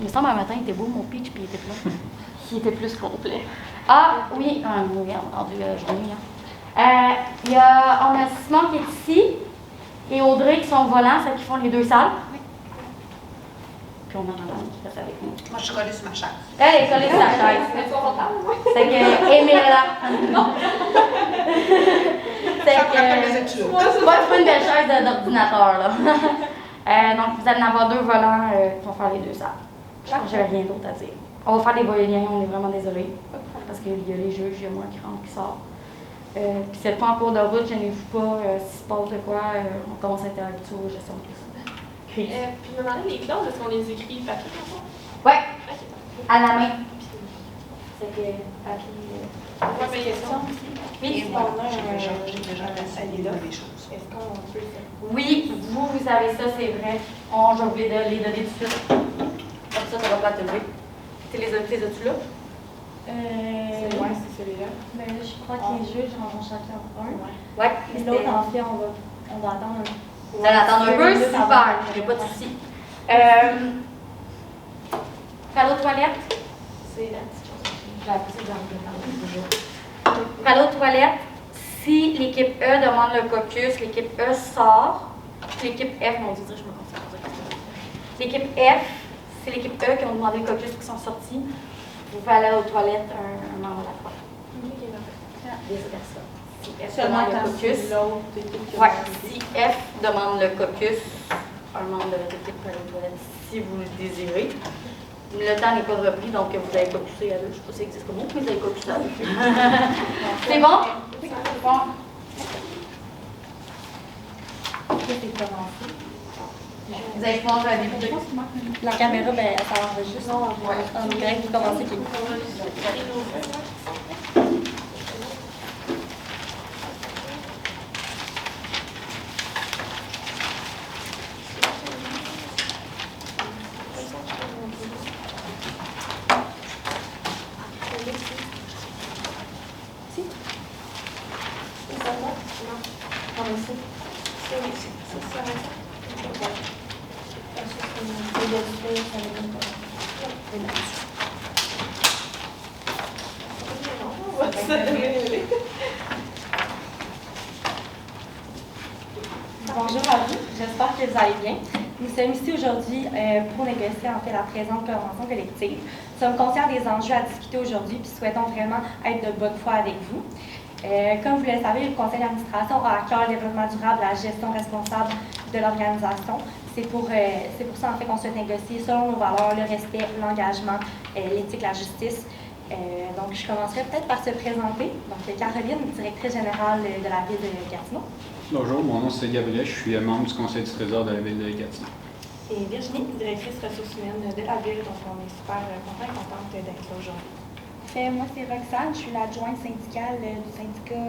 Il me semble un matin, il était beau, mon pitch, puis il était plein. Il était plus complet. Ah, oui, oui, rendu journée. On a Simon qui est ici et Audrey qui sont au volant, celles qui font les deux salles. Puis on a Madame qui reste avec nous. Moi, je suis collée sur ma chaise. Elle est collée sur la chaise. C'est que Émile-là. Non. C'est que. Moi, c'est pas une belle chaise d'ordinateur, là. Donc, vous allez en avoir deux volants qui vont faire les deux salles. J'ai rien d'autre à dire. On va faire des va-et-vient, on est vraiment désolé. Parce qu'il y a les juges, il y a moi qui sort. Puis c'est pas en cours de route, gênez-vous pas. S'il se passe de quoi, on commence à interagir aux gestions de crise. Puis me demander les clauses, est-ce qu'on les écrit papier comme ça? Oui, à la main. C'est que papier. Ouais, mais question. Oui, J'ai déjà essayé là des choses. Est-ce qu'on peut faire? oui, vous avez ça, c'est vrai. Je vais les donner tout de suite. Comme ça va pas te lever. Les as-tu là? Ouais, c'est celui-là. Mais je crois que les juges en ont chacun un. Ouais. Mais l'autre, en fait, on va attendre un peu. Vous allez attendre un peu, super, j'ai pas de soucis. Cadeau de toilette? C'est la petite chose. J'ai appris ça dans le toujours. Cadeau de toilette, si l'équipe E demande le caucus, l'équipe E sort. L'équipe F, mon Dieu, je me concentre sur ça. L'équipe F, c'est l'équipe E qui ont demandé le caucus qui sont sortis. Vous pouvez aller aux toilettes un membre à la fois. Vice-versa. Si F Seulement demande le quand caucus. c'est l'autre équipe qui Ouais, si F demande le caucus, un membre de votre équipe peut aller aux toilettes si vous le désirez. Le temps n'est pas repris, donc vous avez caucusé à deux. Je ne sais pas si ça existe comme mot, mais vous avez caucusé à deux. C'est bon? Oui, c'est bon. C'est commencé. Vous allez pouvoir débuter. La caméra, ben, ça enregistre. On dirait que vous commencez qui. Bonjour à vous, j'espère que vous allez bien. Nous sommes ici aujourd'hui pour négocier en fait la présente convention collective. Nous sommes conscients des enjeux à discuter aujourd'hui puis souhaitons vraiment être de bonne foi avec vous. Comme vous le savez, le conseil d'administration a à cœur le développement durable, la gestion responsable de l'organisation. C'est pour ça en fait qu'on souhaite négocier selon nos valeurs, le respect, l'engagement, l'éthique, la justice. Donc je commencerai peut-être par se présenter. Donc Caroline, directrice générale de la ville de Gatineau. Bonjour, mon nom c'est Gabriel, je suis membre du conseil du trésor de la ville de Gatineau. Et Virginie, directrice ressources humaines de la ville, donc on est super contents et contente d'être là aujourd'hui. Moi, c'est Roxane, je suis l'adjointe syndicale du syndicat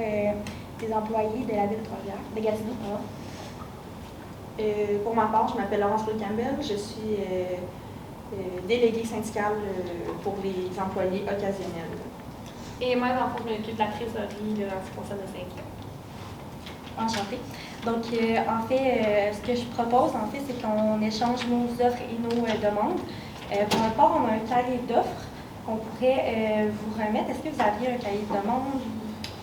des employés de la ville de Trois-Rivières, de Gatineau. Pour ma part, je m'appelle Laurence Campbell, je suis déléguée syndicale pour les employés occasionnels. Et moi, dans le fond, je m'occupe de la trésorerie, le responsable de syndicat. Enchantée. Donc, en fait, ce que je propose, en fait, c'est qu'on échange nos offres et nos demandes. Pour ma part, on a un cahier d'offres qu'on pourrait vous remettre. Est-ce que vous aviez un cahier de demande?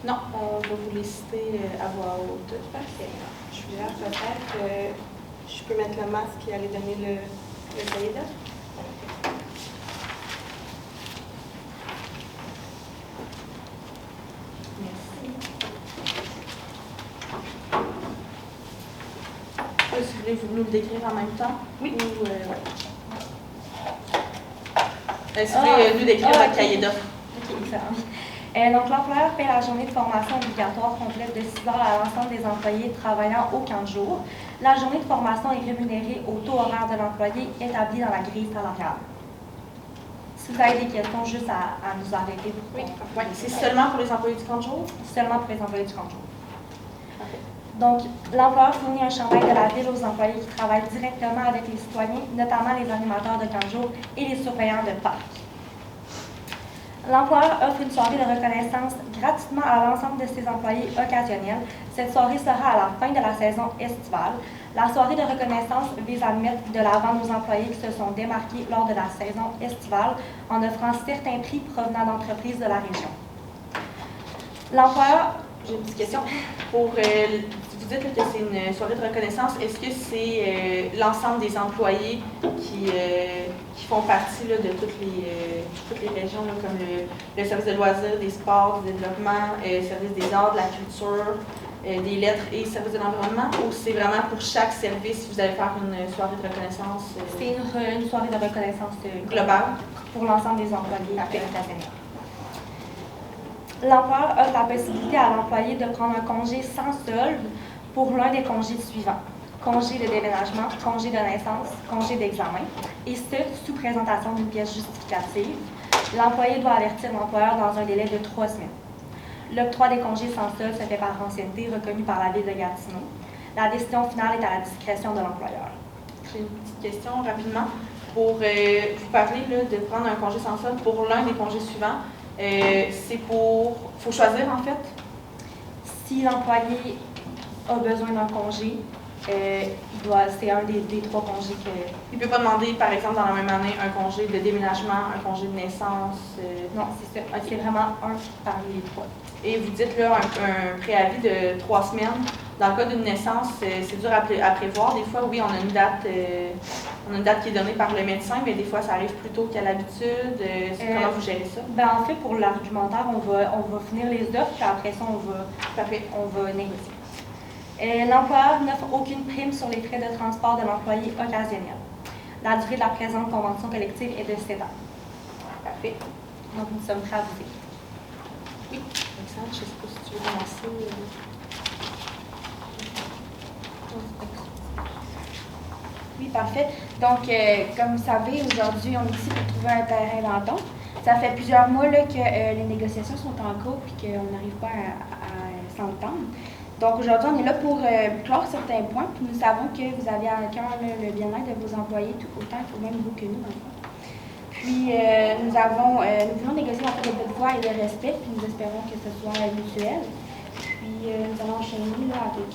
Non, on va vous les citer à voix haute. Parfait. Je suis là, peut-être. Je peux mettre le masque et aller donner le cahier d'offres. Si vous voulez, vous nous le décrire en même temps? Oui. Ou, si vous voulez nous décrire votre cahier d'offres. OK, excellent. Donc, l'employeur paie la journée de formation obligatoire complète de 6 heures à l'ensemble des employés travaillant au camp de jour. La journée de formation est rémunérée au taux horaire de l'employé établi dans la grille salariale. Si vous avez des questions, juste à nous arrêter. Oui. C'est seulement pour les employés du camp de jour? Seulement pour les employés du camp de jour. Donc, l'employeur fournit un chandail de la ville aux employés qui travaillent directement avec les citoyens, notamment les animateurs de camp de jour et les surveillants de parc. L'employeur offre une soirée de reconnaissance gratuitement à l'ensemble de ses employés occasionnels. Cette soirée sera à la fin de la saison estivale. La soirée de reconnaissance vise à mettre de l'avant nos employés qui se sont démarqués lors de la saison estivale en offrant certains prix provenant d'entreprises de la région. L'employeur, J'ai une petite question. Vous dites là, que c'est une soirée de reconnaissance. Est-ce que c'est l'ensemble des employés qui font partie là, de toutes les régions, là, comme le service de loisirs, des sports, du développement, service des arts, de la culture, des lettres et service de l'environnement? Ou c'est vraiment pour chaque service, vous allez faire une soirée de reconnaissance? c'est une soirée de reconnaissance globale pour l'ensemble des employés occasionnels. L'employeur offre la possibilité à l'employé de prendre un congé sans solde pour l'un des congés suivants. Congé de déménagement, congé de naissance, congé d'examen, et ce, sous présentation d'une pièce justificative. L'employé doit avertir l'employeur dans un délai de 3 semaines. L'octroi des congés sans solde se fait par ancienneté reconnue par la Ville de Gatineau. La décision finale est à la discrétion de l'employeur. J'ai une petite question rapidement. Pour vous parler là, de prendre un congé sans solde pour l'un des congés suivants, c'est pour... Il faut choisir, en fait? Si l'employé a besoin d'un congé, c'est un des 3 congés que... Il ne peut pas demander, par exemple, dans la même année, un congé de déménagement, un congé de naissance? Non, c'est ça. C'est vraiment un parmi les 3. Et vous dites là un préavis de 3 semaines. Dans le cas d'une naissance, c'est dur à prévoir. Des fois, oui, on a une date qui est donnée par le médecin, mais des fois, ça arrive plus tôt qu'à l'habitude. Comment vous gérez ça? En fait, pour l'argumentaire, on va finir les offres, puis après ça, on va négocier. L'employeur n'offre aucune prime sur les frais de transport de l'employé occasionnel. La durée de la présente convention collective est de 7 ans. Parfait. Donc, nous sommes prêts à vous aider. Oui, Alexandre, je ne sais pas si tu veux commencer. Oui, parfait. Donc, comme vous savez, aujourd'hui, on est ici pour trouver un terrain d'entente. Ça fait plusieurs mois là, que les négociations sont en cours et qu'on n'arrive pas à s'entendre. Donc, aujourd'hui, on est là pour clore certains points. Puis nous savons que vous avez à cœur le bien-être de vos employés, tout autant que même vous que nous, dans le fond. Puis, nous voulons négocier en fait de bonne foi et de respect, puis nous espérons que ce soit mutuel. Puis, nous allons enchaîner là, avec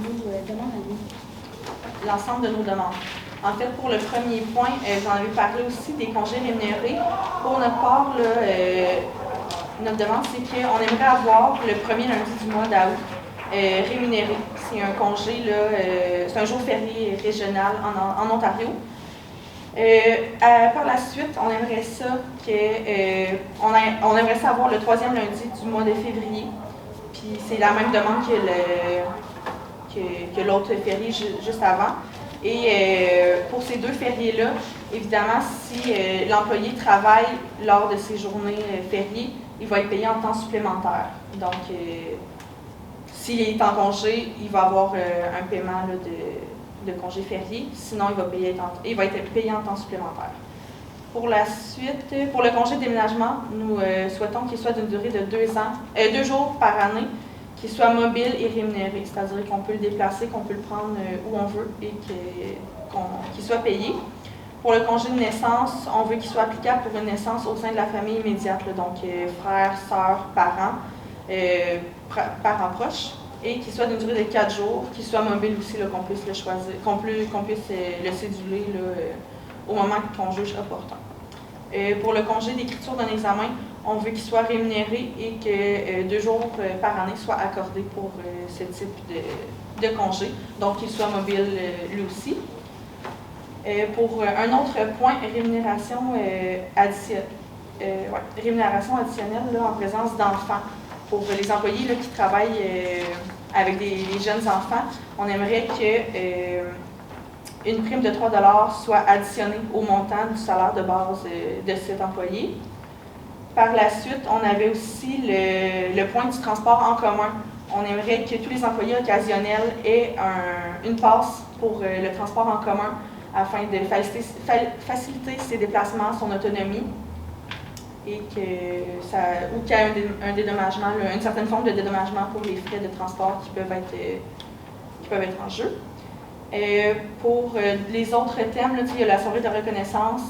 nos demandes à nous. L'ensemble de nos demandes. En fait, pour le premier point, j'en avais parlé aussi des congés rémunérés. Pour notre part, là, notre demande, c'est qu'on aimerait avoir le premier lundi du mois d'août rémunéré. C'est un congé, c'est un jour férié régional en Ontario. Par la suite, on aimerait ça on aimerait ça avoir le 3e lundi du mois de février. Puis c'est la même demande que l'autre férié juste avant. Et pour ces 2 fériés-là, évidemment, si l'employé travaille lors de ces journées fériées, il va être payé en temps supplémentaire. Donc, s'il est en congé, il va avoir un paiement là, de congé férié. Sinon, il va être payé en temps supplémentaire. Pour la suite, pour le congé de déménagement, nous souhaitons qu'il soit d'une durée de 2 jours par année, qu'il soit mobile et rémunéré, c'est-à-dire qu'on peut le déplacer, qu'on peut le prendre où on veut et qu'il soit payé. Pour le congé de naissance, on veut qu'il soit applicable pour une naissance au sein de la famille immédiate, là, donc frères, sœurs, parents, parents proches, et qu'il soit d'une durée de 4 jours, qu'il soit mobile aussi, là, qu'on puisse le choisir, qu'on puisse le céduler là, au moment qu'on juge opportun. Pour le congé d'écriture d'un examen, on veut qu'il soit rémunéré et que 2 jours par année soient accordés pour ce type de congé, donc qu'il soit mobile lui aussi. Pour un autre point, rémunération additionnelle là, en présence d'enfants. Pour les employés là, qui travaillent avec des jeunes enfants, on aimerait qu'une prime de 3 $ soit additionnée au montant du salaire de base de cet employé. Par la suite, on avait aussi le point du transport en commun. On aimerait que tous les employés occasionnels aient une passe pour le transport en commun afin de faciliter ses déplacements, son autonomie, et qu'il y ait un dédommagement, une certaine forme de dédommagement pour les frais de transport qui peuvent être en jeu. Pour les autres thèmes, là, il y a la soirée de reconnaissance.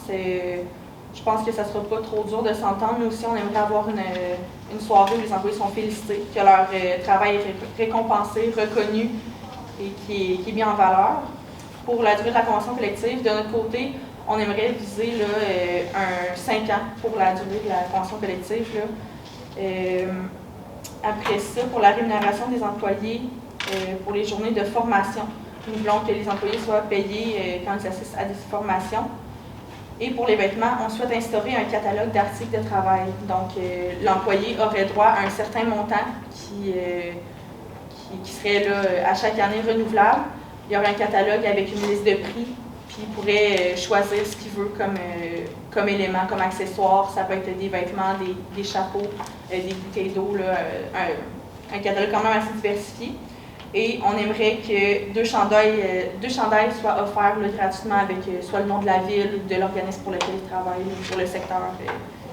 Je pense que ça ne sera pas trop dur de s'entendre. Nous aussi, on aimerait avoir une soirée où les employés sont félicités, que leur travail est récompensé, reconnu et qui est mis en valeur. Pour la durée de la convention collective, de notre côté, on aimerait viser là, un 5 ans pour la durée de la convention collective. Là. Après ça, pour la rémunération des employés, pour les journées de formation, nous voulons que les employés soient payés quand ils assistent à des formations. Et pour les vêtements, on souhaite instaurer un catalogue d'articles de travail. Donc, l'employé aurait droit à un certain montant qui serait là, à chaque année renouvelable. Il y aurait un catalogue avec une liste de prix, puis il pourrait choisir ce qu'il veut comme élément, comme accessoire. Ça peut être des vêtements, des chapeaux, des bouteilles d'eau, un catalogue quand même assez diversifié. Et on aimerait que deux chandails soient offerts là, gratuitement avec soit le nom de la ville ou de l'organisme pour lequel ils travaillent ou pour le secteur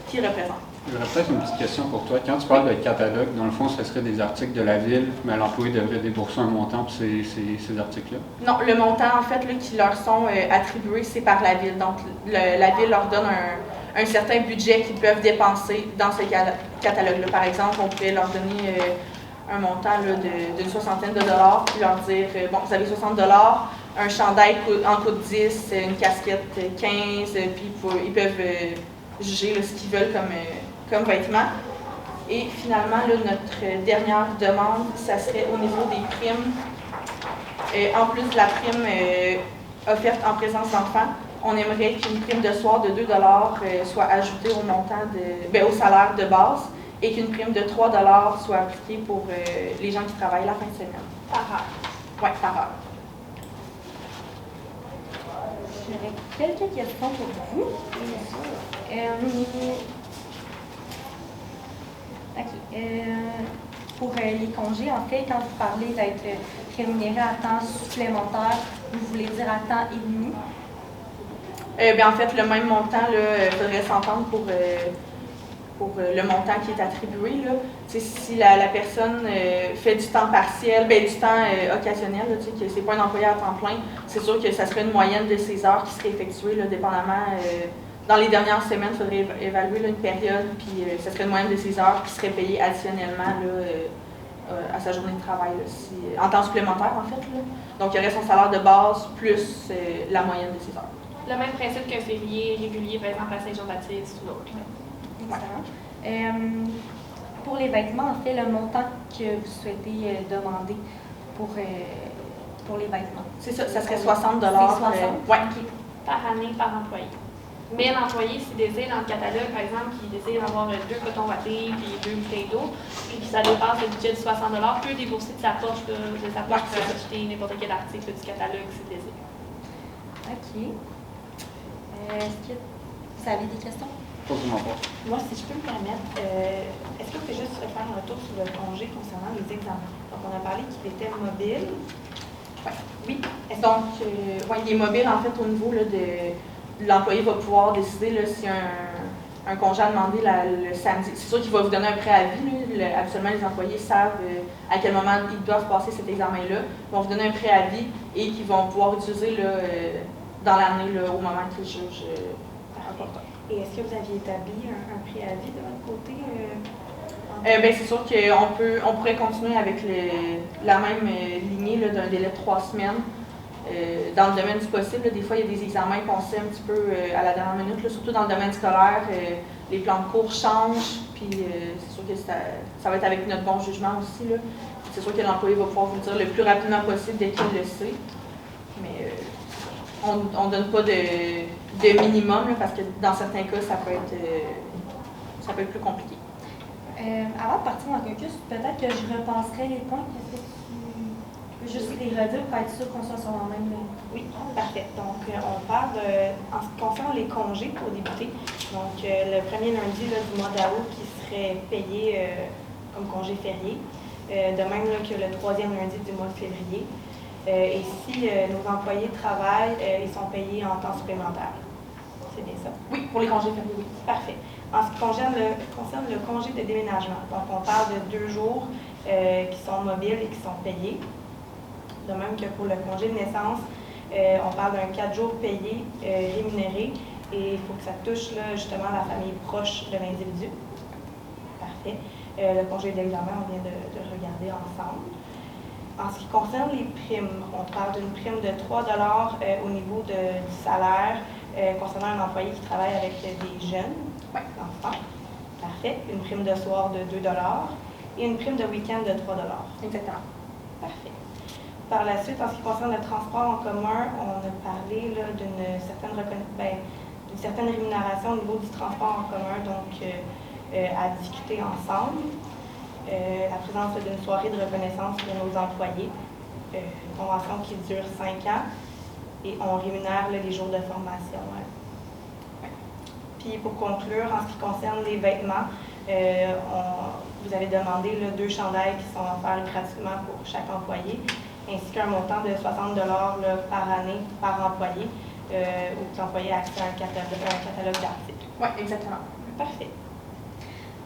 qu'ils représentent. J'aurais peut-être une petite question pour toi. Quand tu parles de catalogue, dans le fond, ce serait des articles de la ville, mais l'employé devrait débourser un montant pour ces articles-là? Non, le montant, en fait, là, qui leur sont attribués, c'est par la ville. Donc, la ville leur donne un certain budget qu'ils peuvent dépenser dans ce catalogue-là. Par exemple, on pourrait leur donner un montant d'une soixantaine de dollars, puis leur dire, bon, vous avez 60 dollars, un chandail en coûte 10, une casquette 15, puis ils peuvent juger là, ce qu'ils veulent comme vêtements. Et finalement, là, notre dernière demande, ça serait au niveau des primes. En plus de la prime offerte en présence d'enfants, on aimerait qu'une prime de soir de 2 $ soit ajoutée au montant au salaire de base et qu'une prime de 3 $ soit appliquée pour les gens qui travaillent la fin de semaine. Par heure. Oui, par heure. J'aurais quelques questions pour vous. Pour les congés, en fait, quand vous parlez d'être rémunéré à temps supplémentaire, vous voulez dire à temps et demi? En fait, le même montant, il faudrait s'entendre pour le montant qui est attribué. Là. Si la personne fait du temps partiel, du temps occasionnel, là, que ce n'est pas un employé à temps plein, c'est sûr que ça serait une moyenne de ses heures qui serait effectuée, là, dépendamment. Dans les dernières semaines, il faudrait évaluer là, une période, puis ça serait une moyenne de ses heures qui serait payée additionnellement là, à sa journée de travail, là, en temps supplémentaire, en fait. Là. Donc, il y aurait son salaire de base plus la moyenne de ses heures. Le même principe qu'un férié régulier, par exemple, à Saint-Jean-Baptiste ou l'autre. Excellent. Pour les vêtements, en fait, le montant que vous souhaitez demander pour les vêtements. C'est ça, ça serait 60 $. C'est 60? Oui. Par année, par employé. Mais l'employé, s'il désire dans le catalogue, par exemple, qu'il désire avoir 2 cotons wattés puis 2 bouteilles d'eau, puis que ça dépasse le budget de 60 $, peut débourser de sa poche, pour acheter n'importe quel article du catalogue s'il désire. OK. Est-ce que vous avez des questions? Pas. Moi, si je peux me permettre, est-ce que vous pouvez juste faire un retour sur le congé concernant les examens? Donc, on a parlé qu'il était mobile. Oui. Donc, il est mobile, en fait, au niveau là, l'employé va pouvoir décider là, si un congé à demander le samedi. C'est sûr qu'il va vous donner un préavis. Absolument, les employés savent à quel moment ils doivent passer cet examen-là. Ils vont vous donner un préavis et qu'ils vont pouvoir utiliser là, dans l'année au moment qu'ils jugent important. Et est-ce que vous aviez établi un préavis de votre côté? C'est sûr qu'on pourrait continuer avec la même lignée là, d'un délai de 3 semaines. Dans le domaine du possible, là, des fois, il y a des examens qu'on sait un petit peu à la dernière minute, là, surtout dans le domaine scolaire. Les plans de cours changent, puis c'est sûr que ça va être avec notre bon jugement aussi. Là. C'est sûr que l'employé va pouvoir vous le dire le plus rapidement possible dès qu'il le sait. Mais on ne donne pas de minimum, là, parce que dans certains cas, ça peut être plus compliqué. Avant de partir dans le caucus, peut-être que je repasserai les points. Est-ce que tu peux juste les redire pour être sûr qu'on soit sur la même ligne? Oui, parfait. Donc, on parle en ce qui concerne les congés pour débuter. Donc, le premier lundi là, du mois d'août qui serait payé comme congé férié. De même là, que le troisième lundi du mois de février. Et si nos employés travaillent, ils sont payés en temps supplémentaire. C'est bien ça? Oui, pour les congés fériés, oui. Parfait. En ce qui concerne le congé de déménagement, donc on parle de 2 jours qui sont mobiles et qui sont payés. De même que pour le congé de naissance, on parle d'un 4 jours payés rémunérés Et il faut que ça touche là, justement la famille proche de l'individu. Parfait. Le congé d'examen, on vient de regarder ensemble. En ce qui concerne les primes, on parle d'une prime de 3 au niveau du salaire concernant un employé qui travaille avec des jeunes enfants. Parfait. Une prime de soir de 2 et une prime de week-end de 3 Exactement. Parfait. Par la suite, en ce qui concerne le transport en commun, on a parlé d'une certaine rémunération au niveau du transport en commun, donc à discuter ensemble. La présence d'une soirée de reconnaissance pour nos employés, une convention qui dure 5 ans et on rémunère les jours de formation. Puis pour conclure, en ce qui concerne les vêtements, vous avez demandé 2 chandails qui sont offerts gratuitement pour chaque employé, ainsi qu'un montant de 60 par année par employé, où l'employé a accès à un catalogue d'articles. Oui, exactement. Parfait.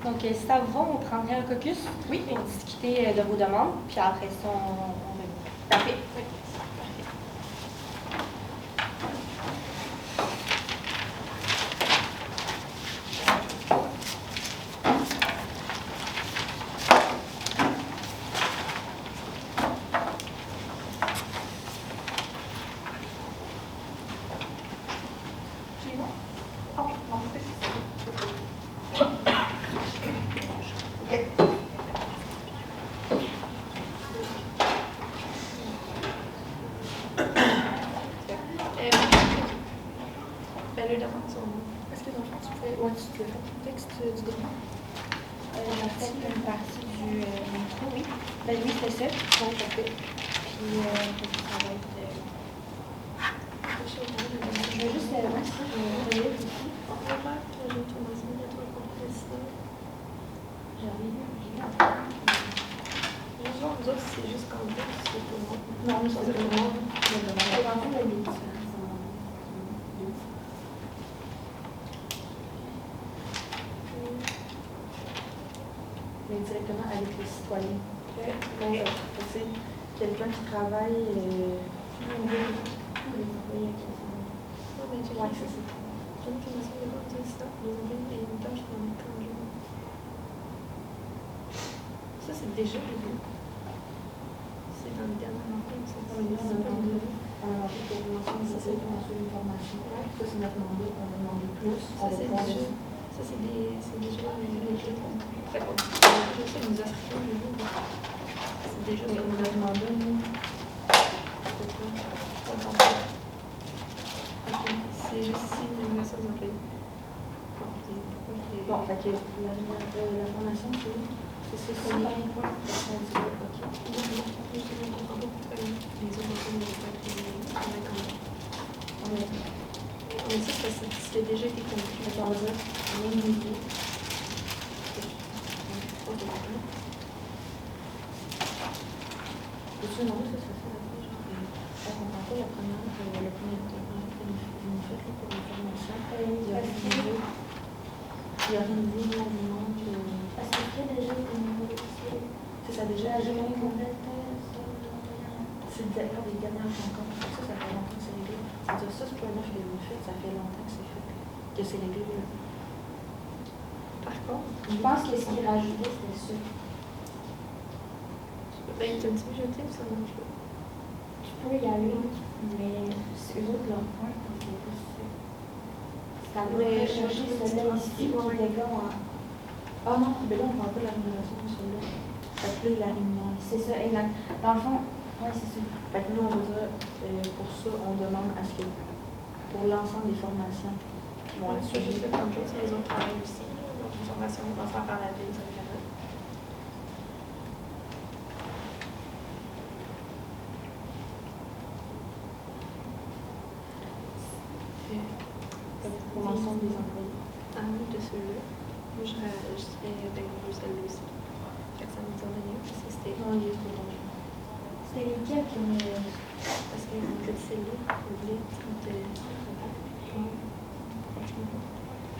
Donc, si ça vous va, on prendrait un caucus pour discuter de vos demandes, puis après ça, on va. Parfait. Oui. Une partie du métro, oui. Ben oui, c'est ça. Donc, ça fait. Puis, ça va être. Je vais juste. Ouais, ça, je vais relire ici. Nous autres, c'est juste quand même, c'est tout le monde. Non, c'est tout le monde. C'est en fait la limite. Mais directement avec les citoyens. C'est quelqu'un qui travaille. Oui, c'est ça. Ça, c'est déjà réglé. C'est dans le dernier emploi. Ça, c'est notre mandat. On a demandé plus. Ça, c'est déjà réglé. D'accord. C'est nous offrir le livre. C'est déjà ce qu'on nous a demandé, nous. C'est juste ici, l'élimination des employés. Bon, fait que la formation, c'est ça. C'est par un point. Ok. Les autres mais ça, c'est déjà été conclu. Ça veut dire rien nouveau. Peux-tu demander ce que ça fait après? Je ne comprends pas le premier fait pour les formations. Il y a rien dit, non, non. Est-ce que tu as déjà été nouveau ici? C'est ça déjà? La journée complète, c'est des dernières rencontres. Ça fait longtemps que c'est réglé. C'est-à-dire ça, ce point-là, je l'ai fait, ça fait longtemps que c'est fait. Que c'est réglé. Par contre, je pense que ce qu'ils rajoutaient, c'était ça. Ben, t'as dit jeter, ça marche pas. Tu peux y aller, mais c'est eux autres leur point, parce que c'est ça. Mais chercher celle-là ici, qui dégâts en. Ah non, mais là, on parle pas de la rémunération de celle-là. Ça s'appelle la rémunération. C'est ça, exact. Dans le fond, oui, c'est ça. Fait que nous, on veut dire, pour ça, on demande à ce que, pour l'ensemble des formations qui vont être suivies. Comme chose, les autres travaillent aussi. Donc, les formations vont faire par la ville, ça veut dire. Pour l'ensemble des employés. Ah oui, de ceux-là. Moi, je serais celle-là aussi. Fait que ça me donne rien. C'était. Non, il est trop bon. C'était lesquels qui ont. Parce qu'ils ont fait celle-là. Ils voulaient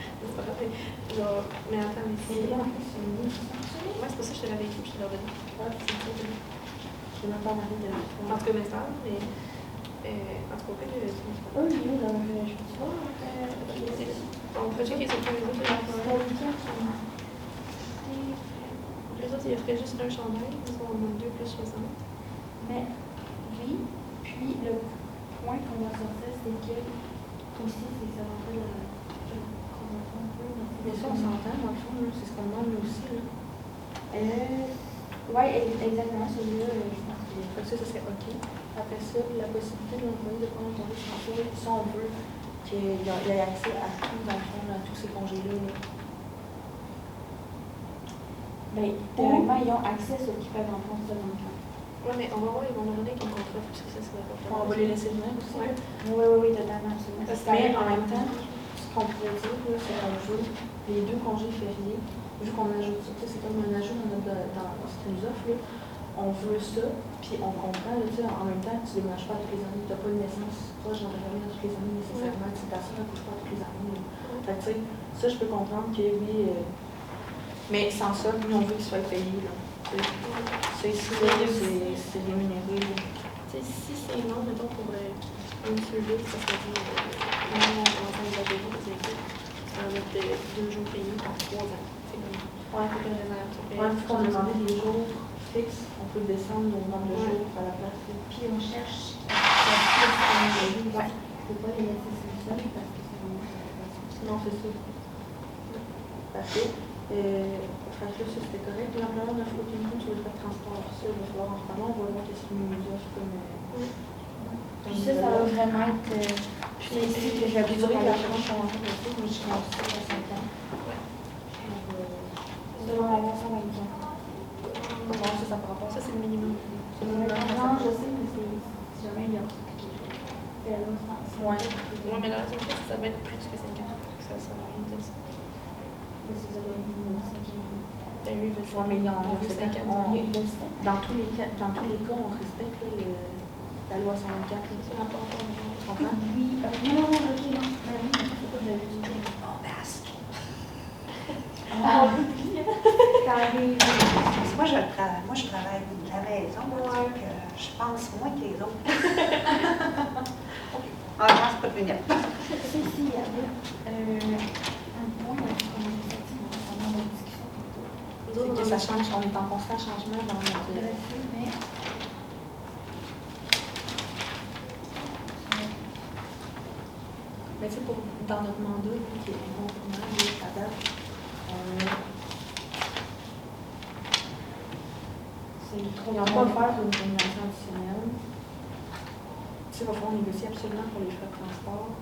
c'est pas grave. Genre, mais attends, mais c'est. là, en plus, c'est une. Ouais, c'est pour ça que je te l'avais écrit, je te l'avais donné. Ouais, c'est ça. Je vais même pas en arriver de. En tout cas, mais ça, mais. En tout cas, Oh, il est là, je peux voir. on peut checker sur les autres. Les autres, ils offraient juste un chandail, nous on en a 2 plus 60. Mais oui, puis le point qu'on va sortir, c'est que aussi, c'est que ça va faire la convention un peu. Mais ça, on s'entend, dans le fond, là, c'est ce qu'on demande nous aussi. Là. Oui, exactement, celui-là, je pense que. Fait que ça serait OK. Après ça, la possibilité de l'employé de prendre un congé sans solde, ça, on veut qu'il ait accès à tout, dans le fond, à tous ces congés-là. Là. Bien, théoriquement, ils ont accès à ce qu'ils peuvent en prendre ça dans le camp. Oui, mais on va voir, ils vont nous donner comme contrat, parce que ça serait pas On va les laisser venir aussi. Ouais. Oui, totalement, absolument. Mais en même temps, ce qu'on pourrait dire, là, c'est qu'on veut les 2 congés fériés, vu qu'on ajoute ça, c'est comme un ajout dans ce qu'ils nous offre, là, on veut ça, puis on comprend, là, en même temps, tu ne déménages pas toutes les années, tu n'as pas une naissance proche dans ta famille toutes les années nécessairement, si personne ne couche pas toutes les années. Fait que, tu sais, ça, je peux comprendre que oui, mais sans ça, nous, on veut qu'ils soient payés. Là. C'est rémunéré. Si c'est long, mettons, pour un survie, ça serait bien. Non, on va faire la payée, c'est ça. Ça va mettre 2 jours payés par 3 ans. C'est comme. Ouais, vu qu'on a demandé des jours fixes, on peut descendre le nombre de jours à la place. Puis on cherche à il ne faut pas les laisser sur le sol parce que c'est Non, c'est ça. Parfait. Fait que là, ça c'était correct. L'employeur n'a pas aucune compte sur le frais de transport. Ça, il va falloir en reparler. On va voir qu'est-ce qu'il nous offre comme. Puis ça va vraiment être. Puis ici, que j'ai habitué à la convention aussi, moi je suis en 5 ans. Selon la version 24. Bon, ça pourra pas. Ça, c'est le minimum. Non, je sais, mais c'est jamais il y a un truc qui est là, je pense. Ouais. Oui, mais là, ça va être plus que 5 ans. Ça sert à rien de ça. Mais c'est ça, le minimum, c'est qui. Ben oui, mais Ouais, mais il y en a veut 5 ans. dans tous les cas, on respecte là, la loi 124. C'est important. Tu comprends? Oui, non, ok, non. Ben oui, c'est pas de la vie. Ça arrive. Moi, je travaille de la maison, donc je pense moins que les autres. Ah, je pense pas de venir. Ceci, il y avait un point qu'on a sorti dans la discussion tantôt. C'est que ça change, on est en constant changement dans notre. Mais Mais tu sais, dans notre mandat, qui est incontournable à date, ils n'ont pas faire une rémunération additionnelle. Tu sais, il va falloir négocier absolument pour les frais de transport.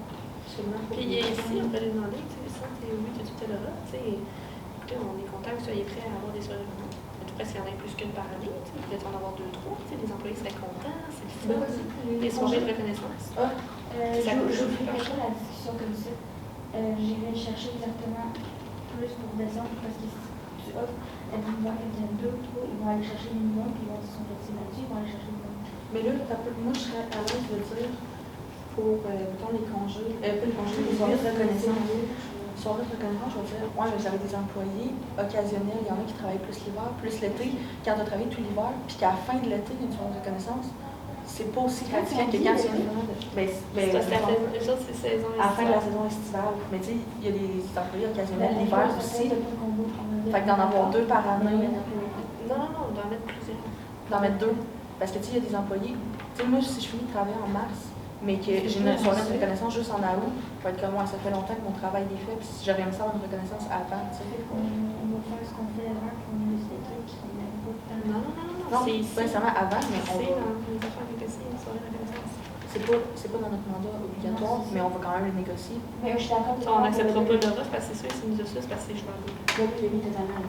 Absolument pour Puis ici, on peut lui demander, tu sais, ça, t'es oui, tu es là, tu sais, écoutez, on est content que vous soyez prêts à avoir des soirées. Presque il y en a plus qu'une par année, tu sais, peut-être en avoir 2, 3, tu sais, les employés seraient contents, c'est le fun. Les soirées de reconnaissance. je ne ferai pas la discussion comme ça. J'irai chercher exactement plus pour descendre parce que si tu offres, elles vont voir qu'il y a 2 ou 3, ils vont aller chercher le minimum, puis ils vont se sont flexibles là-dessus, ils vont aller chercher le minimum. Mais là, moi, je serais à l'aise de dire pour, mettons, les congés, pas les congés, les soirées de reconnaissance. Soirée de reconnaissance, je vais dire, ouais, mais vous avez des employés occasionnels, il y en a qui travaillent plus l'hiver, plus l'été, quand tu as travaillé tout l'hiver, puis qu'à la fin de l'été, il y a une soirée de reconnaissance, c'est pas aussi gratifiant que quand tu viens vraiment de. Les autres, c'est saison. À la fin de la saison estivale. Mais tu sais, il y a des employés occasionnels l'hiver aussi. Fait que d'en avoir 2 par année. Non, on doit en mettre plusieurs. D'en mettre 2. Parce que tu sais, il y a des employés. Tu sais, moi, si je finis de travailler en mars, mais que j'ai une soirée de reconnaissance juste en août, je vais être comme moi, ça fait longtemps que mon travail est fait, puis si j'aurais aimé ça avoir une reconnaissance avant, tu sais. On va faire ce qu'on fait avant pour nous les trucs qui sont même pas tant. Non, c'est pas nécessairement avant, mais on va. dans les affaires négociées, une soirée de reconnaissance. C'est pas dans notre mandat obligatoire, mais on va quand même le négocier. Mais je suis d'accord. On n'acceptera pas le rush parce que c'est sûr, s'ils nous offrent, c'est parce que c'est choisi. Oui, totalement.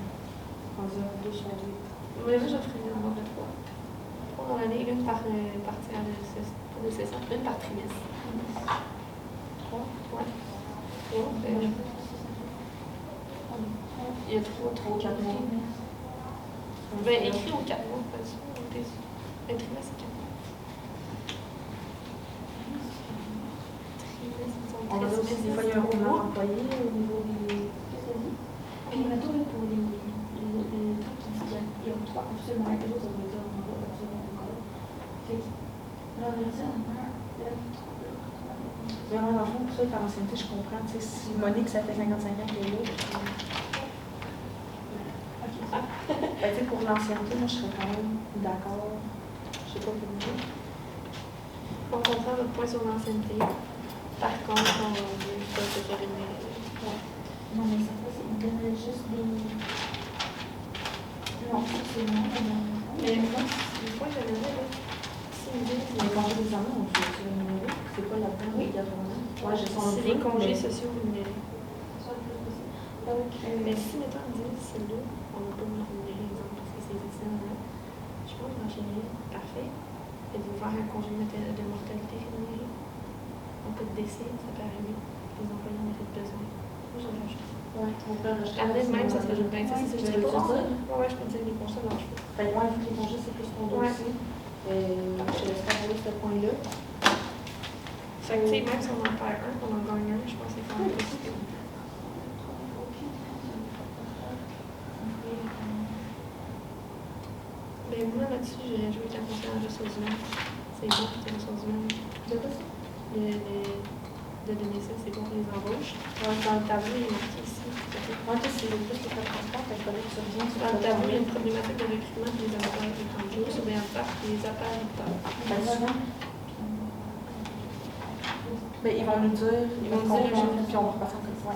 On va dire 2 soirées. Moi, je ferais un nombre de 3. 3 dans l'année, une par partie à de session, une par trimestre. 3? Ouais. 3. Il y a 3, 4 mois. Ben, écrit aux 4 mois, pas sûr. Un trimestre, c'est 4 mois. On va dire aussi des fois, il y a un roulement employé au niveau des. Puis, mettons, pour les trucs qui disent qu'il y a 3 absolument, les autres, ça veut dire on va absolument encore. Fait que, là, on va dire, Vraiment, dans le fond, pour ça, par ancienneté, je comprends. Tu sais, si Monique, ça fait 55 ans qu'elle est là. Ben, tu sais, pour l'ancienneté, moi, je serais quand même d'accord. Je sais pas pour vous. On comprend votre point sur l'ancienneté. Par contre, on veut pas se faire une... Non, mais ça, il donne juste des. Non, ça, c'est non. Mais moi, le point que j'avais là, si ils disent Les congés d'examen, on peut se rémunérer. C'est pas la peine obligatoirement. Ouais, j'ai son c'est les congés sociaux rémunérés. Donc, Mais si, mettons, ils disent celle-là, on ne va pas vous rémunérer, exemple, parce que c'est les étudiants-là, je pense que l'ingénierie, parfait. Et de vous faire un congé de mortalité rémunéré. En cas de décès, ça peut arriver. Les employés en auraient besoin. Moi, j'en rajoute. Ouais, on peut rajouter. Ramener de même, ça serait juste bien. Ça, c'est tu je veux dirais pas. ça? Ouais, je peux te dire les congés dans le cheveu. Fait que moi, il faut que les congés, c'est plus ton dossier. Je laisse travailler ce point-là. Fait que, tu sais, même si on en perd un, qu'on en gagne un, je pense que c'est quand même possible. Ben, moi, là-dessus, j'ai joué avec la conseillère en ressources humaines. C'est bon pour les ressources humaines. De donner ça, c'est bon pour les embauches. Dans le tableau, il est marqué ici. Moi, c'est plus le cas de transport, fait que je connais que ça vient sur Dans le tableau, il y a une problématique de recrutement des emplois de 30 jours, surveillants de parc et les appareils. Ben, ils vont nous dire, Ils vont nous dire, puis on va repartir en comme ça.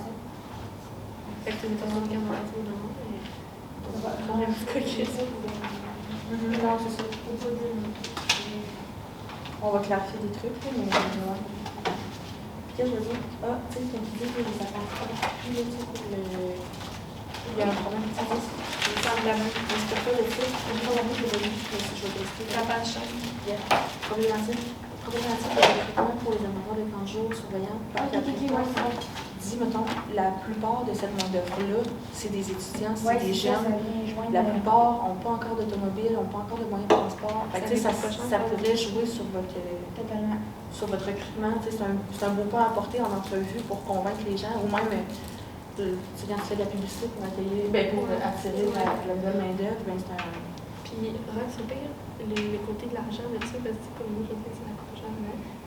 Fait que tu es en train de radio non, mais on va prendre un petit caucus. Non, c'est ça. On va clarifier des trucs, là, mais ouais. Puis qu'est-ce que je veux dire? Ah, tu sais, comme tu dis, les appareils particuliers, tu sais, pour le... Il y a un problème, tu sais, Il semble la même. mais c'est pas le fait. Je vais regarder les données, je vais tester. La page chaîne. Problématique de recrutement pour les emplois de 30 jours surveillants. Dis, mettons, la plupart de cette main-d'œuvre-là, c'est des étudiants, c'est des jeunes. La plupart n'ont pas encore d'automobile, n'ont pas encore de moyens de transport. Fait que, ça pourrait jouer sur votre recrutement. C'est un beau point à apporter en entrevue pour convaincre les gens, ou même quand tu fais de la publicité pour attirer la nouvelle main-d'œuvre, ben, c'est un. Puis, c'est pire, le côté de l'argent là-dessus, parce que comme moi, je sais que ça coûte cher,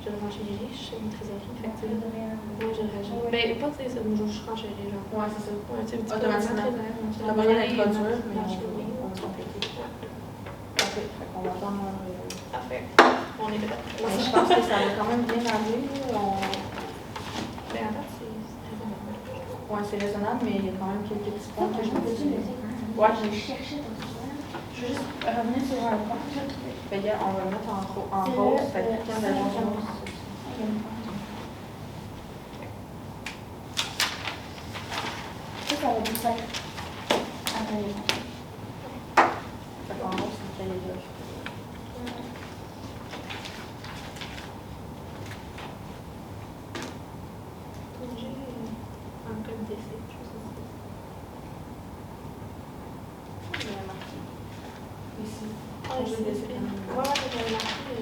je le renchéris, je fais une trésorerie. Fait que, moi, je le rajoute. Ben, pas, tu sais, ça, je renchéris, genre. Ouais, c'est ça. Ouais, tu sais, Automatiquement. Tu La moyenne d'introduire, mais on va compléter. Parfait. On va attendre. Parfait. On est prêt. Je pense que ça va quand même bien aller. Ben, en fait, c'est raisonnable. Ouais, c'est raisonnable, mais il y a quand même quelques petits points que je me dis. Ouais, je cherchais ton soir. Je veux juste revenir sur un point. Fait que, on va le mettre en rose. Fait que 15 agents roses. Ça va être ça. Fait qu'en rose, c'est le cahier d'œuvre. Congé en cas de décès, je sais pas. Je vais marquer. Ici. Ah, Congé je décès. Ouais, j'avais marqué.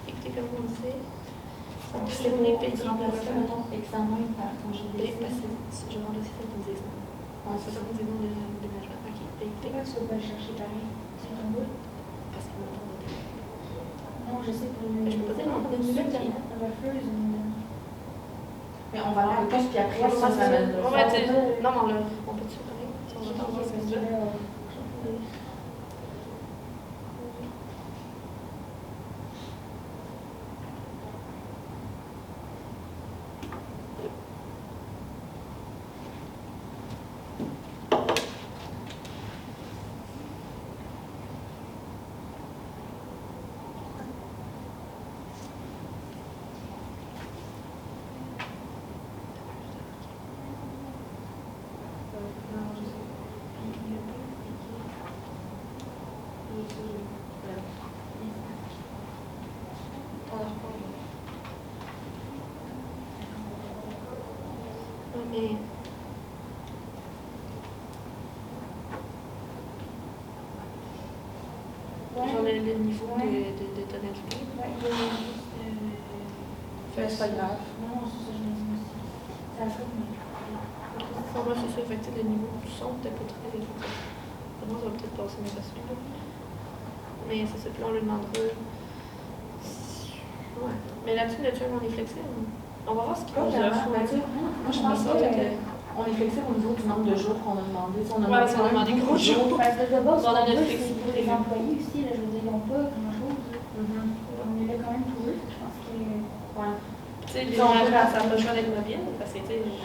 Écoutez, comme on sait, C'est pour les pays qui remplacent, mettons, examen par congé parce décès. que je rends aussi fait une disant. Ouais, c'est ça. Une disant de déménagement. Ok, écoutez. Pourquoi tu ne vas pas le chercher pareil? C'est ton bout? Parce que mon tour de Non, je sais pour Mais je peux pas dire non, une une suite, suite. une refuse, une. Mais on va aller en plus, puis après, ça va On va dire. Non, mais on peut tuer pareil. Si on va t'envoyer ce que tu veux. Mais genre le niveau de tonalité. Ouais, c'est pas grave. non, c'est ça, je l'ai dit aussi. Ça a fait, Pour moi, c'est ça. Fait que le niveau du son, peut-être pas très élevé. Pour moi, ça va peut-être passer mes dessus. Mais c'est ça. Puis là, on lui demandera. Ouais. Mais là-dessus, on est flexible. On va voir ce qu'ils Pas nous vraiment, offrent. ben, moi, je pense qu'on est flexible au niveau du nombre de jours qu'on a demandé. On a Ouais, parce qu'on a demandé gros jours. Parce que de base, On a notre c'est flexibilité. pour les employés aussi, là, je veux dire, ils n'ont pas grand-chose. Mhm. On est là quand même pour eux. Je pense que. Ouais. Tu sais, les gens, ça n'a pas le choix d'être mobile, parce que, tu sais,